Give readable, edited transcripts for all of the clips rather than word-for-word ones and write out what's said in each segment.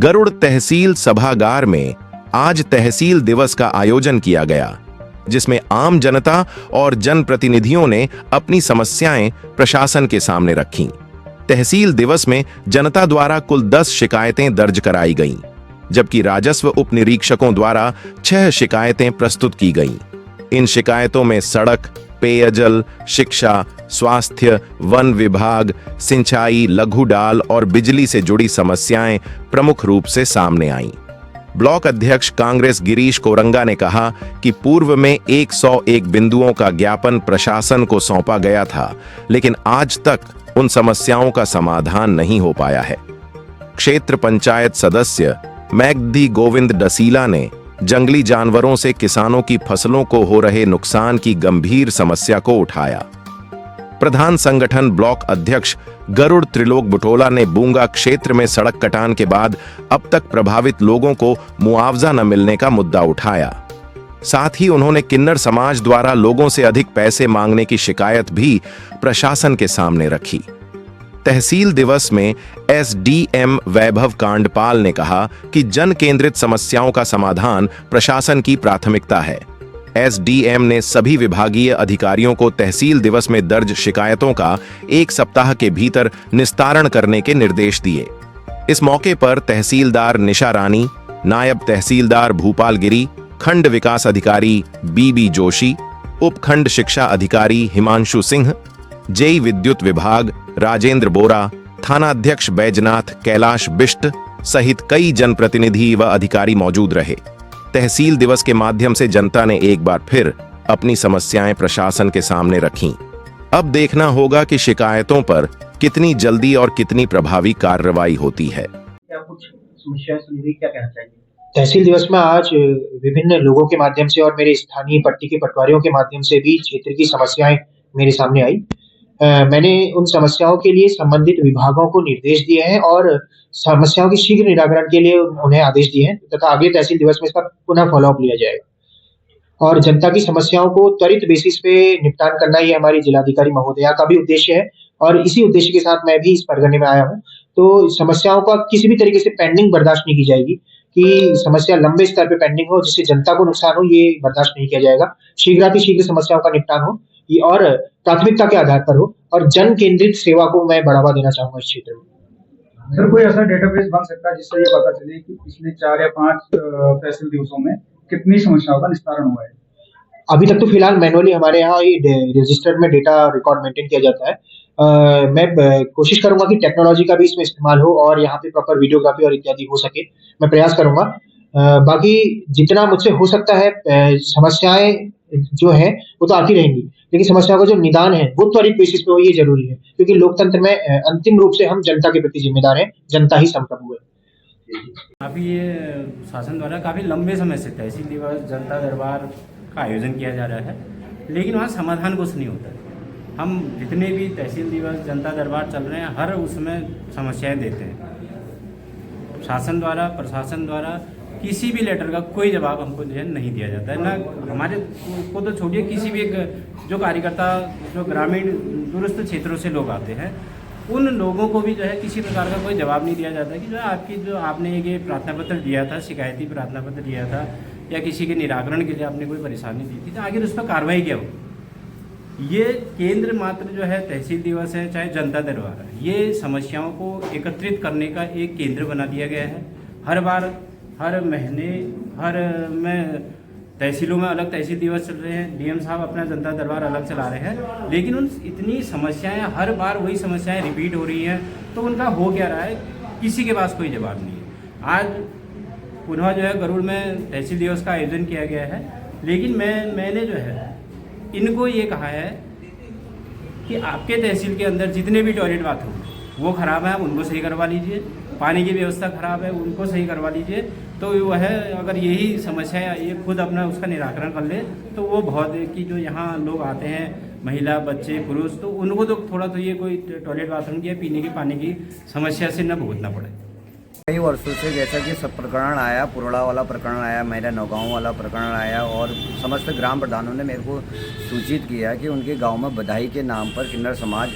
गरुड़ तहसील सभागार में आज तहसील दिवस का आयोजन किया गया, जिसमें आम जनता और जनप्रतिनिधियों ने अपनी समस्याएं प्रशासन के सामने रखीं। तहसील दिवस में जनता द्वारा कुल 10 शिकायतें दर्ज कराई गईं, जबकि राजस्व उप निरीक्षकों द्वारा 6 शिकायतें प्रस्तुत की गईं। इन शिकायतों में सड़क, पेयजल, शिक्षा, स्वास्थ्य, वन विभाग, सिंचाई, लघु डाल और बिजली से जुड़ी समस्याएं प्रमुख रूप से सामने आईं। ब्लॉक अध्यक्ष कांग्रेस गिरीश कोरंगा ने कहा कि पूर्व में 101 बिंदुओं का ज्ञापन प्रशासन को सौंपा गया था, लेकिन आज तक उन समस्याओं का समाधान नहीं हो पाया है। क्षेत्र पंचायत सदस्य मैगदी गोविंद डसीला ने जंगली जानवरों से किसानों की फसलों को हो रहे नुकसान की गंभीर समस्या को उठाया। प्रधान संगठन ब्लॉक अध्यक्ष गरुड़ त्रिलोक बुटोला ने बूंगा क्षेत्र में सड़क कटान के बाद अब तक प्रभावित लोगों को मुआवजा न मिलने का मुद्दा उठाया। साथ ही उन्होंने किन्नर समाज द्वारा लोगों से अधिक पैसे मांगने की शिकायत भी प्रशासन के सामने रखी। तहसील दिवस में एसडीएम वैभव कांडपाल ने कहा कि जन केंद्रित समस्याओं का समाधान प्रशासन की प्राथमिकता है। एसडीएम ने सभी विभागीय अधिकारियों को तहसील दिवस में दर्ज शिकायतों का 1 सप्ताह के भीतर निस्तारण करने के निर्देश दिए। इस मौके पर तहसीलदार निशा रानी, नायब तहसीलदार भूपाल गिरी, खंड विकास अधिकारी बीबी जोशी, उपखंड शिक्षा अधिकारी हिमांशु सिंह, जेई विद्युत विभाग राजेंद्र बोरा, थानाध्यक्ष बैजनाथ कैलाश बिष्ट सहित कई जनप्रतिनिधि व अधिकारी मौजूद रहे। तहसील दिवस के माध्यम से जनता ने एक बार फिर अपनी समस्याएं प्रशासन के सामने रखीं। अब देखना होगा कि शिकायतों पर कितनी जल्दी और कितनी प्रभावी कार्रवाई होती है। क्या कुछ समस्याएं सुनी, क्या कहना चाहिए? तहसील दिवस में आज विभिन्न लोगों के माध्यम से और मेरे स्थानीय पट्टी के पटवारियों के माध्यम से भी क्षेत्र की समस्याएं मेरे सामने आई। मैंने उन समस्याओं के लिए संबंधित विभागों को निर्देश दिए हैं और समस्याओं के शीघ्र निराकरण के लिए उन्हें आदेश दिए हैं तथा अगले तहसील दिवस में इसका पुनः फॉलोअप लिया जाएगा। और जनता की समस्याओं को त्वरित बेसिस पे निपटान करना ये हमारी जिलाधिकारी महोदया का भी उद्देश्य है और इसी उद्देश्य के साथ मैं भी इस परगने में आया हूँ। तो समस्याओं का किसी भी तरीके से पेंडिंग बर्दाश्त नहीं की जाएगी कि समस्या लंबे स्तर पे पेंडिंग हो जिससे जनता को नुकसान हो, ये बर्दाश्त नहीं किया जाएगा। शीघ्र समस्याओं का निपटान हो ये और प्राथमिकता के आधार पर हो और जन केंद्रित सेवा को मैं बढ़ावा देना चाहूंगा इस क्षेत्र में। सर, कोई ऐसा डेटाबेस बन सकता है जिससे ये पता चले कि पिछले 4 या 5 तहसील दिवसों में कितनी समस्याओं का निस्तारण हुआ है? अभी तक तो फिलहाल मैनुअली हमारे यहाँ ये रजिस्टर में डेटा रिकॉर्ड मेंटेन किया जाता है। मैं कोशिश करूंगा कि टेक्नोलॉजी का भी इसमें इस्तेमाल हो और यहाँ पे प्रॉपर वीडियोग्राफी और इत्यादि हो सके, मैं प्रयास करूंगा। बाकी जितना मुझसे हो सकता है समस्याएं जो है वो तो आती रहेंगी, लेकिन समस्या का जो निदान है वो त्वरित बेसिस पे हो, ये जरूरी है क्योंकि लोकतंत्र में अंतिम रूप से हम जनता के प्रति जिम्मेदार हैं, जनता ही संप्रभु है। अभी ये शासन द्वारा काफ़ी लंबे समय से तहसील दिवस जनता दरबार का आयोजन किया जा रहा है, लेकिन वहाँ समाधान कुछ नहीं होता है। हम जितने भी तहसील दिवस जनता दरबार चल रहे हैं हर उसमें समस्याएं देते हैं। शासन द्वारा, प्रशासन द्वारा किसी भी लेटर का कोई जवाब हमको जो है नहीं दिया जाता है। ना हमारे को तो छोड़िए, किसी भी एक जो कार्यकर्ता जो ग्रामीण दूरस्थ क्षेत्रों से लोग आते हैं उन लोगों को भी जो है किसी प्रकार का कोई जवाब नहीं दिया जाता है कि जो आपकी जो आपने ये प्रार्थना पत्र दिया था, शिकायती प्रार्थना पत्र दिया था या किसी के निराकरण के लिए आपने कोई परेशानी दी थी तो आखिर उस पर कार्रवाई क्या हो। ये केंद्र मात्र जो है तहसील दिवस है चाहे जनता दरबार है, ये समस्याओं को एकत्रित करने का एक केंद्र बना दिया गया है। हर बार हर महीने हर में तहसीलों में अलग तहसील दिवस चल रहे हैं, डीएम साहब अपना जनता दरबार अलग चला रहे हैं, लेकिन उन इतनी समस्याएं हर बार वही समस्याएं रिपीट हो रही हैं, तो उनका हो क्या रहा है किसी के पास कोई जवाब नहीं है। आज पुनः जो है गरुड़ में तहसील दिवस का आयोजन किया गया है, लेकिन मैंने जो है इनको ये कहा है कि आपके तहसील के अंदर जितने भी टॉयलेट बाथरूम वो ख़राब हैं आप उनको सही करवा लीजिए, पानी की व्यवस्था ख़राब है उनको सही करवा लीजिए। तो वह अगर यही समस्या है ये खुद अपना उसका निराकरण कर ले तो वो बहुत है कि जो यहाँ लोग आते हैं महिला बच्चे पुरुष, तो उनको तो थोड़ा तो ये कोई टॉयलेट बाथरूम की या पीने के पानी की समस्या से न भुगतना पड़े। कई वर्षों से जैसा कि सब प्रकरण आया, पुरड़ा वाला प्रकरण आया, मेरा नौगांव वाला प्रकरण आया और समस्त ग्राम प्रधानों ने मेरे को सूचित किया कि उनके गांव में बधाई के नाम पर किन्नर समाज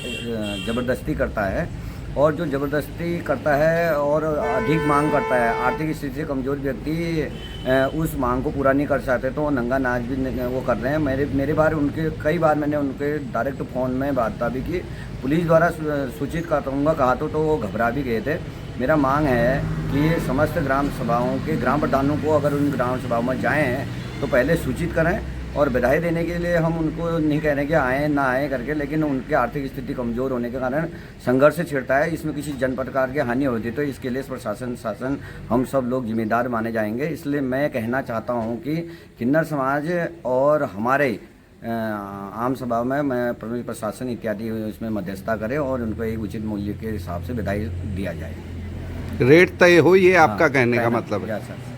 ज़बरदस्ती करता है और जो ज़बरदस्ती करता है और अधिक मांग करता है, आर्थिक स्थिति से कमज़ोर व्यक्ति उस मांग को पूरा नहीं कर सकते तो नंगा नाच भी वो कर रहे हैं। मेरे बार उनके कई बार मैंने उनके डायरेक्ट फ़ोन में बात भी की, पुलिस द्वारा सूचित करूँगा कहा तो वो घबरा भी गए थे। मेरा मांग है कि समस्त ग्राम सभाओं के ग्राम प्रधानों को अगर उन ग्राम सभाओं में जाएँ तो पहले सूचित करें, और बधाई देने के लिए हम उनको नहीं कह रहे कि आए ना आए करके, लेकिन उनकी आर्थिक स्थिति कमज़ोर होने के कारण संघर्ष छिड़ता है, इसमें किसी जन प्रकार की हानि होती तो इसके लिए प्रशासन शासन हम सब लोग जिम्मेदार माने जाएंगे। इसलिए मैं कहना चाहता हूं कि किन्नर समाज और हमारे आम सभा में मैं प्रमुख प्रशासन इत्यादि इसमें मध्यस्थता करें और उनको एक उचित मूल्य के हिसाब से बधाई दिया जाए। रेट तय हो, ये आपका हाँ, कहने का मतलब है। सर।